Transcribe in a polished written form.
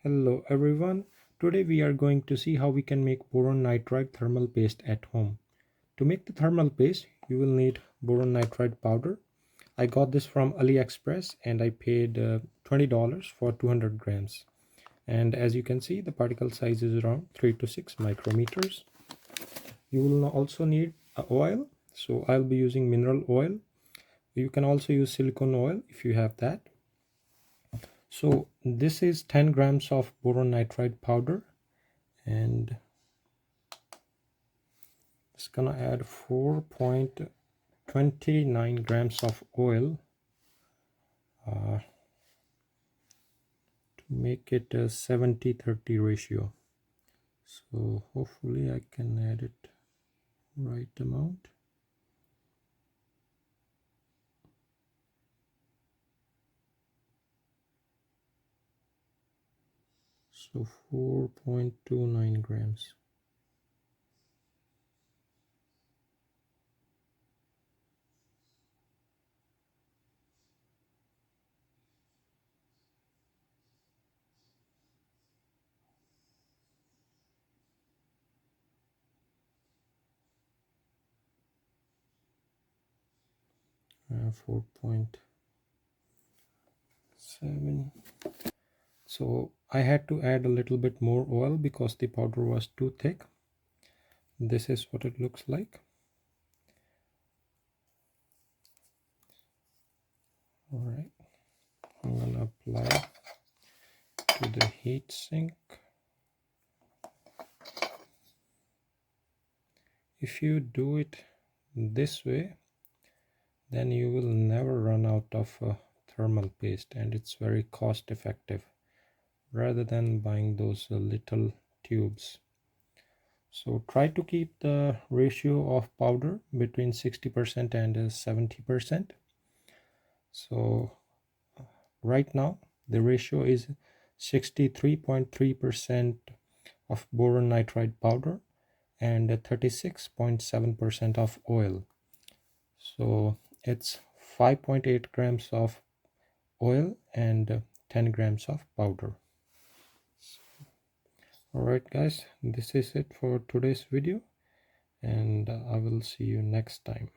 Hello everyone. Today we are going to see how we can make boron nitride thermal paste at home. To make the thermal paste, you will need boron nitride powder. I got this from AliExpress and I paid $20 for 200 grams. And as you can see, the particle size is around 3 to 6 micrometers. You will also need oil. So I'll be using mineral oil. You can also use silicone oil if you have that. So this is 10 grams of boron nitride powder, and it's gonna add 4.29 grams of oil to make it a 70-30 ratio. So hopefully I can add it right amount. So 4.29 grams. Uh, 4.7. So I had to add a little bit more oil because the powder was too thick. This is what it looks like. All right, I'm gonna apply to the heat sink. If you do it this way, then you will never run out of thermal paste, and it's very cost effective rather than buying those little tubes. So try to keep the ratio of powder between 60% and 70%. So right now the ratio is 63.3% of boron nitride powder and 36.7% of oil. So it's 5.8 grams of oil and 10 grams of powder. Alright guys, this is it for today's video, and I will see you next time.